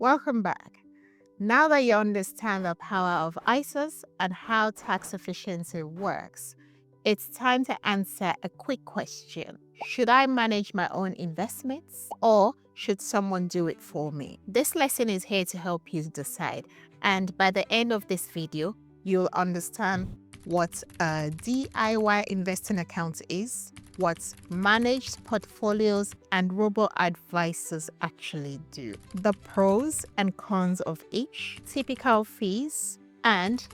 Welcome back. Now that you understand the power of ISAs and how tax efficiency works, it's time to answer a quick question. Should I manage my own investments or should someone do it for me? This lesson is here to help you decide. And by the end of this video, you'll understand what a DIY investing account is, what managed portfolios and robo-advisors actually do, the pros and cons of each, typical fees, and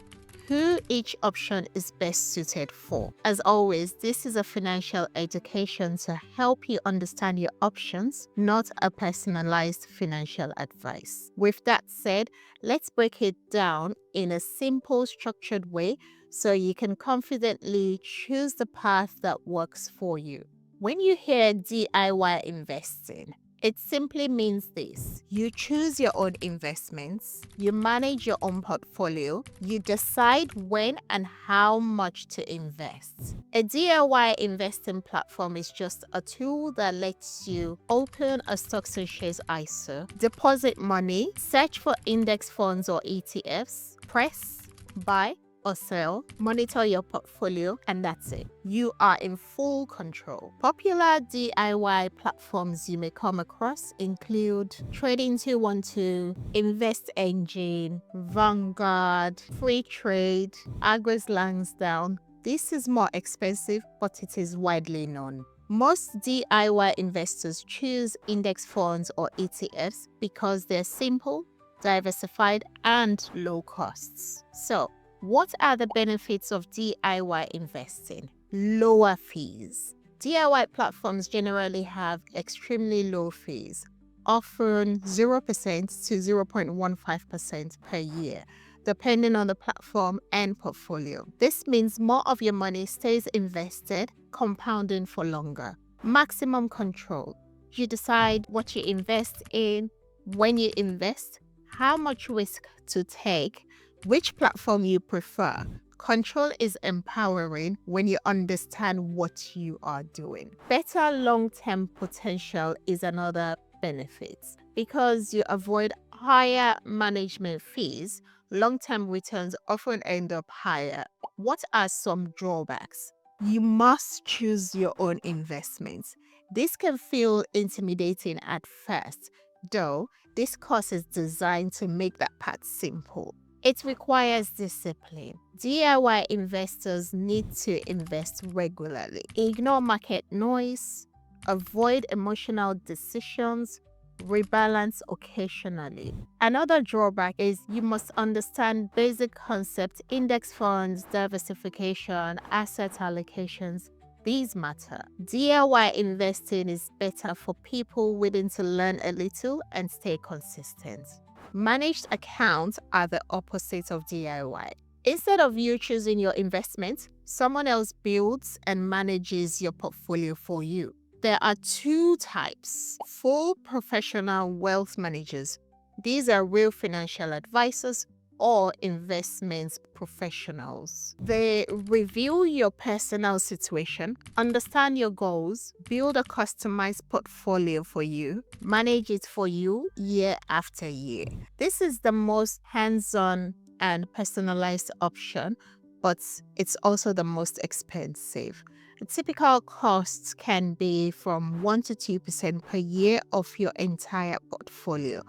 who each option is best suited for. As always, this is a financial education to help you understand your options, not a personalized financial advice. With that said, let's break it down in a simple, structured way so you can confidently choose the path that works for you. When you hear DIY investing, it simply means this: you choose your own investments, you manage your own portfolio, you decide when and how much to invest. A DIY investing platform is just a tool that lets you open a stocks and shares ISA, deposit money, search for index funds or ETFs, press buy or sell, monitor your portfolio, and that's it. You are in full control. Popular DIY platforms you may come across include Trading 212, Invest Engine, Vanguard, Free Trade, Agris Lansdowne. This is more expensive, but it is widely known. Most DIY investors choose index funds or ETFs because they're simple, diversified, and low costs. So, what are the benefits of DIY investing? Lower fees. DIY platforms generally have extremely low fees, often 0% to 0.15% per year, depending on the platform and portfolio. This means more of your money stays invested, compounding for longer. Maximum control. You decide what you invest in, when you invest, how much risk to take, which platform you prefer. Control is empowering when you understand what you are doing. Better long-term potential is another benefit. Because you avoid higher management fees, long-term returns often end up higher. What are some drawbacks? You must choose your own investments. This can feel intimidating at first, though this course is designed to make that part simple. It requires discipline. DIY investors need to invest regularly. Ignore market noise, avoid emotional decisions, rebalance occasionally. Another drawback is you must understand basic concepts: index funds, diversification, asset allocations. These matter. DIY investing is better for people willing to learn a little and stay consistent. Managed accounts are the opposite of DIY. Instead of you choosing your investment, someone else builds and manages your portfolio for you. There are two types: full professional wealth managers. These are real financial advisors or investment professionals. They review your personal situation, understand your goals, build a customized portfolio for you, manage it for you year after year. This is the most hands-on and personalized option, but it's also the most expensive. The typical costs can be from 1 to 2% per year of your entire portfolio,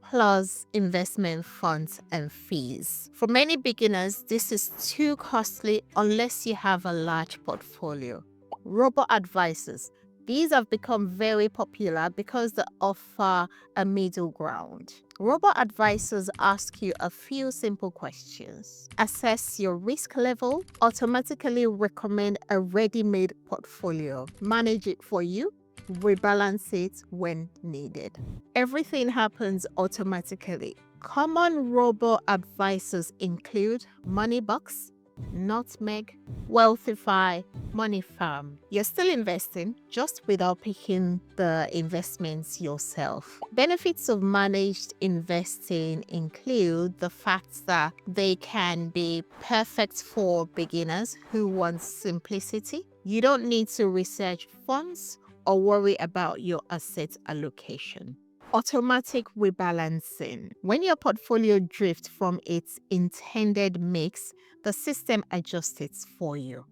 plus investment funds and fees. For many beginners, this is too costly unless you have a large portfolio. Robo-advisors. These have become very popular because they offer a middle ground. Robo-advisors ask you a few simple questions, assess your risk level, automatically recommend a ready-made portfolio, manage it for you, rebalance it when needed. Everything happens automatically. Common robo-advisors include Moneybox, Nutmeg, Wealthify, Money Farm. You're still investing, just without picking the investments yourself. Benefits of managed investing include the fact that they can be perfect for beginners who want simplicity. You don't need to research funds or worry about your asset allocation. Automatic rebalancing. When your portfolio drifts from its intended mix, the system adjusts it for you.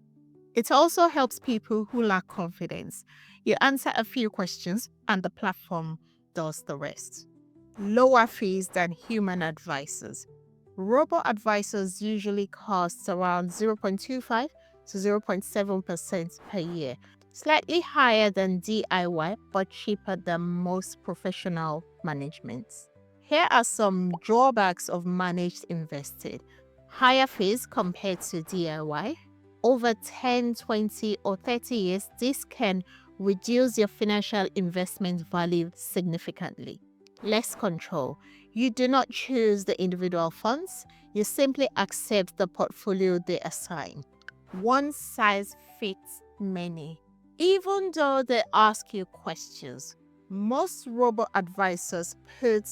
It also helps people who lack confidence. You answer a few questions and the platform does the rest. Lower fees than human advisors. Robo-advisors usually cost around 0.25 to 0.7% per year, slightly higher than DIY but cheaper than most professional managements. Here are some drawbacks of managed investing. Higher fees compared to DIY. Over 10, 20, or 30 years, this can reduce your financial investment value significantly. Less control. You do not choose the individual funds, you simply accept the portfolio they assign. One size fits many. Even though they ask you questions, most robo-advisors put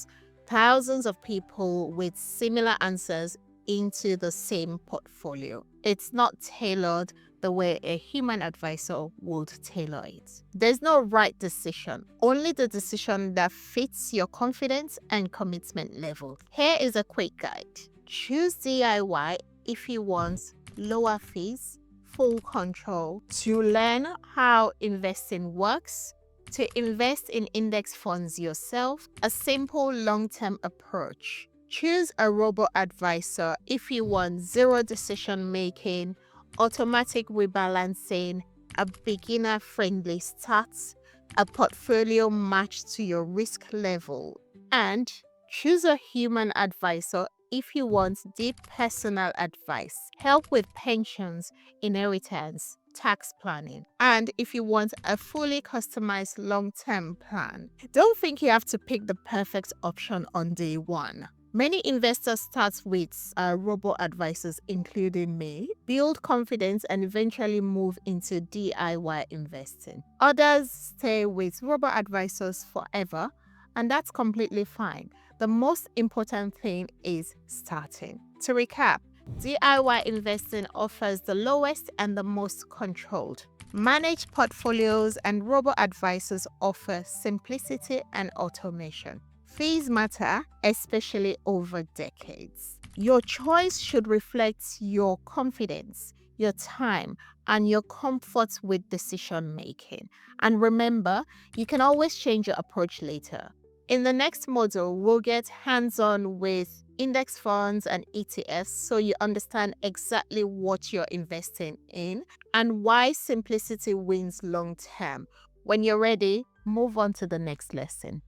thousands of people with similar answers into the same portfolio. It's not tailored the way a human advisor would tailor it. There's no right decision, only the decision that fits your confidence and commitment level. Here is a quick guide. Choose DIY if you want lower fees, full control, to learn how investing works, to invest in index funds yourself, a simple long-term approach. Choose a robo-advisor if you want zero decision making, automatic rebalancing, a beginner-friendly start, a portfolio matched to your risk level, and choose a human advisor if you want deep personal advice, help with pensions, inheritance, tax planning, and if you want a fully customized long-term plan. Don't think you have to pick the perfect option on day one. Many investors start with robo-advisors, including me, build confidence and eventually move into DIY investing. Others stay with robo-advisors forever, and that's completely fine. The most important thing is starting. To recap, DIY investing offers the lowest and the most controlled. Managed portfolios and robo-advisors offer simplicity and automation. Fees matter, especially over decades. Your choice should reflect your confidence, your time, and your comfort with decision making. And remember, you can always change your approach later. In the next module, we'll get hands-on with index funds and ETFs so you understand exactly what you're investing in and why simplicity wins long-term. When you're ready, move on to the next lesson.